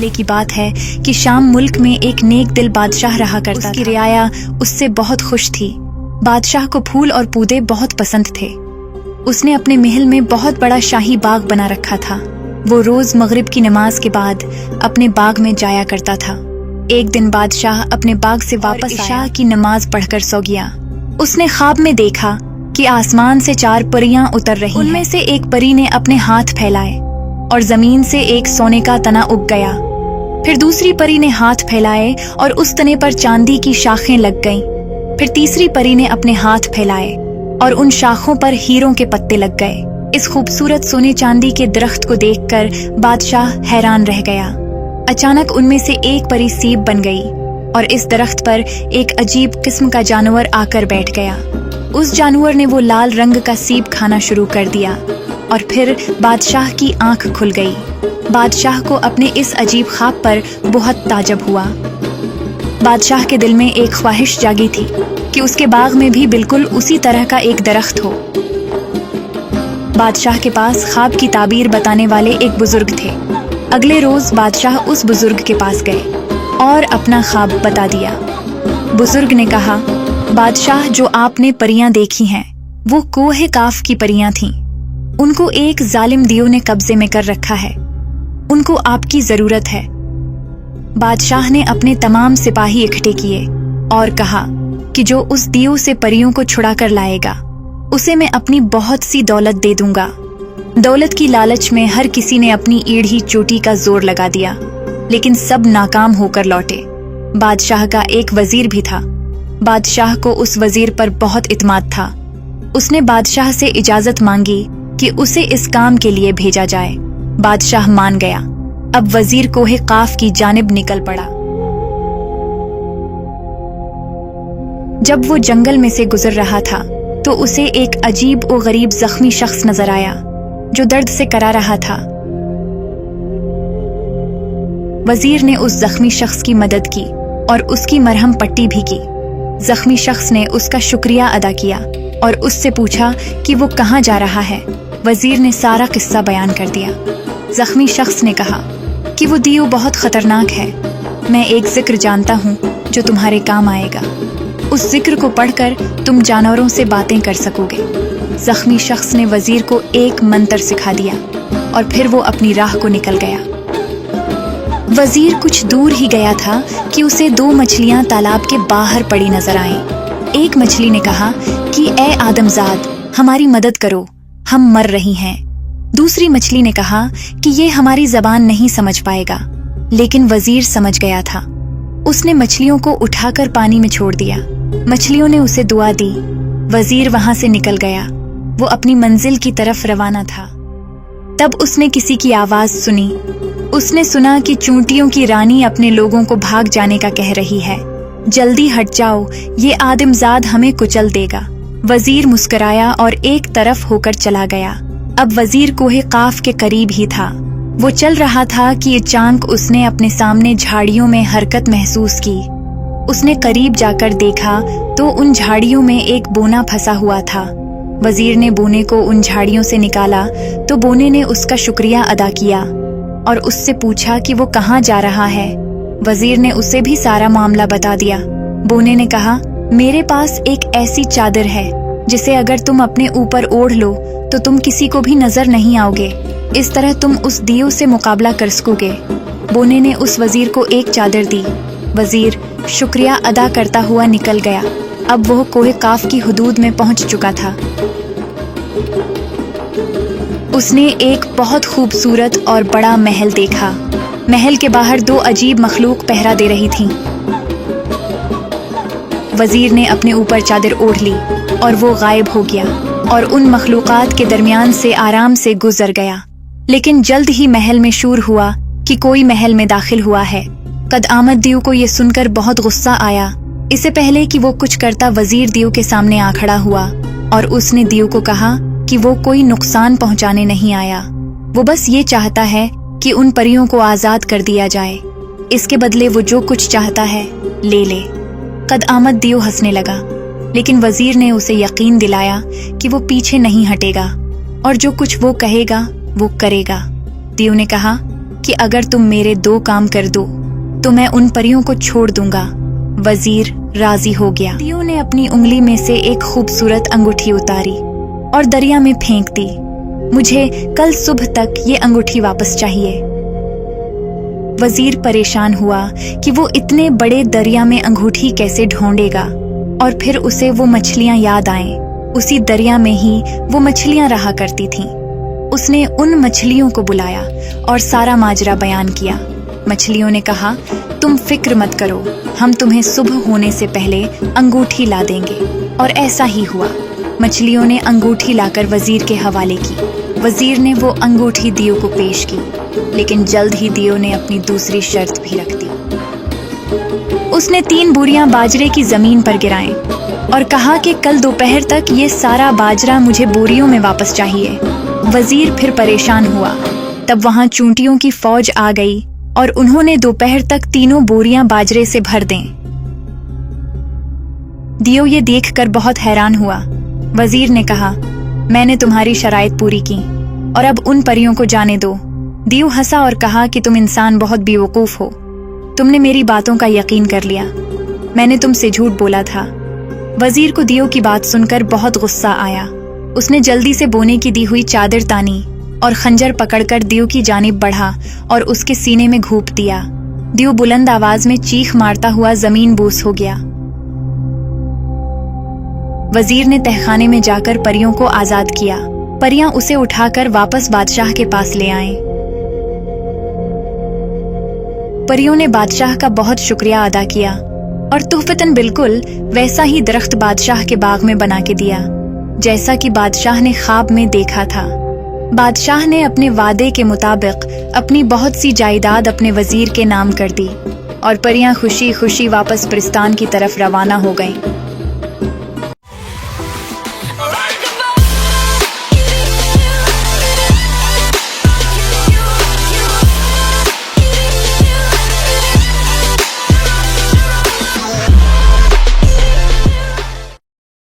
पहले की बात है कि शाम मुल्क में एक नेक दिल बादशाह रहा करता था। उसकी रियाया उससे बहुत खुश थी। बादशाह को फूल और पौधे बहुत पसंद थे। उसने अपने महल में बहुत बड़ा शाही बाग बना रखा था। वो रोज मगरिब की नमाज के बाद अपने बाग में जाया करता था। एक दिन बादशाह अपने बाग से वापस इशा की नमाज पढ़कर सो गया। उसने ख्वाब में देखा कि आसमान से 4 परियां उतर रही हैं। उनमें से एक परी ने अपने हाथ फैलाए और जमीन से एक सोने का तना उग गया। फिर दूसरी परी ने हाथ फैलाए और उस तने पर चांदी की शाखें लग गईं। फिर तीसरी परी ने अपने हाथ फैलाए और उन शाखों पर हीरों के पत्ते लग गए। इस खूबसूरत सोने चांदी के दरख्त को देखकर बादशाह हैरान रह गया। अचानक उनमें से एक परी सीप बन गई और इस दरख्त पर एक अजीब किस्म का जानवर आकर बैठ गया। उस जानवर ने वो लाल रंग का सीप खाना शुरू कर दिया और फिर बादशाह की आंख खुल गई। बादशाह को अपने इस अजीब ख्वाब पर बहुत ताज्जुब हुआ। बादशाह के दिल में एक ख्वाहिश जागी थी कि उसके बाग में भी बिल्कुल उसी तरह का एक दरख्त हो। बादशाह के पास ख्वाब की ताबीर बताने वाले एक बुजुर्ग थे। अगले रोज बादशाह उस बुजुर्ग के पास गए और अपना ख्वाब बता दिया। बुजुर्ग ने कहा, बादशाह, जो आपने परियां देखी हैं वो कोहे काफ की परियां थीं। उनको एक जालिम दियो ने कब्जे में कर रखा है। उनको आपकी जरूरत है। बादशाह ने अपने तमाम सिपाही इकट्ठे किए और कहा कि जो उस दियो से परियों को छुड़ा कर लाएगा उसे मैं अपनी बहुत सी दौलत दे दूंगा। दौलत की लालच में हर किसी ने अपनी एड़ी चोटी का जोर लगा दिया, लेकिन सब नाकाम होकर लौटे। बादशाह का एक वजीर भी था। बादशाह को उस वजीर पर बहुत इत्मीनान था। उसने बादशाह से इजाजत मांगी कि उसे इस काम के लिए भेजा जाए। बादशाह मान गया। अब वजीर कोहे काफ की जानिब निकल पड़ा। जब वो जंगल में से गुजर रहा था तो उसे एक अजीब और गरीब जख्मी शख्स नजर आया जो दर्द से करा रहा था। वजीर ने उस जख्मी शख्स की मदद की और उसकी मरहम पट्टी भी की। जख्मी शख्स ने उसका शुक्रिया अदा किया और उससे पूछा कि वो कहाँ जा रहा है। वजीर ने सारा किस्सा बयान कर दिया। जख्मी शख्स ने कहा कि वो दियो बहुत खतरनाक है। मैं एक जिक्र जानता हूँ जो तुम्हारे काम आएगा। उस जिक्र को पढ़कर तुम जानवरों से बातें कर सकोगे। जख्मी शख्स ने वजीर को एक मंत्र सिखा दिया और फिर वो अपनी राह को निकल गया। वजीर कुछ दूर ही गया था कि उसे 2 मछलियां तालाब के बाहर पड़ी नजर आईं। एक मछली ने कहा कि ए आदमजाद, हमारी मदद करो, हम मर रही हैं। दूसरी मछली ने कहा कि ये हमारी जबान नहीं समझ पाएगा, लेकिन वजीर समझ गया था। उसने मछलियों को उठाकर पानी में छोड़ दिया। मछलियों ने उसे दुआ दी। वजीर वहां से निकल गया। वो अपनी मंजिल की तरफ रवाना था। तब उसने किसी की आवाज सुनी। उसने सुना कि चूंटियों की रानी अपने लोगों को भाग जाने का कह रही है। जल्दी हट जाओ, ये आदमजाद हमें कुचल देगा। वजीर मुस्कुराया और एक तरफ होकर चला गया। अब वजीर कोहे काफ के करीब ही था। वो चल रहा था कि अचानक उसने अपने सामने झाड़ियों में हरकत महसूस की। उसने करीब जाकर देखा तो उन झाड़ियों में एक बोना फंसा हुआ था। वजीर ने बोने को उन झाड़ियों से निकाला तो बोने ने उसका शुक्रिया अदा किया और उससे पूछा कि वो कहाँ जा रहा है। वजीर ने उसे भी सारा मामला बता दिया। बोने ने कहा, मेरे पास एक ऐसी चादर है जिसे अगर तुम अपने ऊपर ओढ़ लो तो तुम किसी को भी नजर नहीं आओगे। इस तरह तुम उस दियो से मुकाबला कर सकोगे। बोने ने उस वजीर को एक चादर दी। वजीर शुक्रिया अदा करता हुआ निकल गया। अब वह कोहे काफ की हुदूद में पहुंच चुका था। उसने एक बहुत खूबसूरत और बड़ा महल देखा। महल के बाहर 2 अजीब मखलूक पहरा दे रही थीं। वजीर ने अपने ऊपर चादर ओढ़ ली और वो गायब हो गया और उन मखलूकात के दरमियान से आराम से गुजर गया। लेकिन जल्द ही महल में शूर हुआ कि कोई महल में दाखिल हुआ है। कद आमद दियो को ये सुनकर बहुत गुस्सा आया। इससे पहले कि वो कुछ करता, वजीर दियो के सामने आ खड़ा हुआ और उसने दियो को कहा कि वो कोई नुकसान पहुंचाने नहीं आया। वो बस ये चाहता है कि उन परियों को आजाद कर दिया जाए। इसके बदले वो जो कुछ चाहता है ले ले। कद आमद दियो हंसने लगा, लेकिन वजीर ने उसे यकीन दिलाया कि वो पीछे नहीं हटेगा और जो कुछ वो कहेगा वो करेगा। दियो ने कहा, कि अगर तुम मेरे 2 काम कर दो तो मैं उन परियों को छोड़ दूंगा। वजीर राजी हो गया। दियो ने अपनी उंगली में से एक खूबसूरत अंगूठी उतारी और दरिया में फेंक दी। मुझे कल सुबह तक ये अंगूठी वापस चाहिए। वजीर परेशान हुआ कि वो इतने बड़े दरिया में अंगूठी कैसे ढूंढेगा, और फिर उसे वो मछलियां याद आएं। उसी दरिया में ही वो मछलियां रहा करती थीं। उसने उन मछलियों को बुलाया और सारा माजरा बयान किया। मछलियों ने कहा, तुम फिक्र मत करो, हम तुम्हें सुबह होने से पहले अंगूठी ला देंगे। और ऐसा ही हुआ। मछलियों ने अंगूठी लाकर वजीर के हवाले की। वजीर ने वो अंगूठी दियो को पेश की, लेकिन जल्द ही दियो ने अपनी दूसरी शर्त भी रख दी। उसने 3 बोरियां बाजरे की जमीन पर गिराएं और कहा कि कल दोपहर तक ये सारा बाजरा मुझे बोरियों में वापस चाहिए। वजीर फिर परेशान हुआ। तब वहां चूंटियों की फौज आ गई और उन्होंने दोपहर तक 3 बोरियां बाजरे से भर दें। दियो ये देखकर बहुत हैरान हुआ। वजीर ने कहा, मैंने तुम्हारी शराइत पूरी की और अब उन परियों को जाने दो। दियो हंसा और कहा कि तुम इंसान बहुत बेवकूफ हो। तुमने मेरी बातों का यकीन कर लिया। मैंने तुमसे झूठ बोला था। वजीर को दियो की बात सुनकर बहुत गुस्सा आया। उसने जल्दी से बोने की दी हुई चादर तानी और खंजर पकड़कर दियो की जानिब बढ़ा और उसके सीने में घूंप दिया। दियो बुलंद आवाज में चीख मारता हुआ जमीन बूस हो गया। वजीर ने तहखाने में जाकर परियों को आजाद किया। परियां उसे उठाकर वापस बादशाह के पास ले आईं। परियों ने बादशाह का बहुत शुक्रिया अदा किया और तुहफतन बिल्कुल वैसा ही दरख्त बादशाह के बाग में बना के दिया जैसा कि बादशाह ने ख्वाब में देखा था। बादशाह ने अपने वादे के मुताबिक अपनी बहुत सी जायदाद अपने वजीर के नाम कर दी और परियां खुशी खुशी वापस प्रिस्तान की तरफ रवाना हो गईं।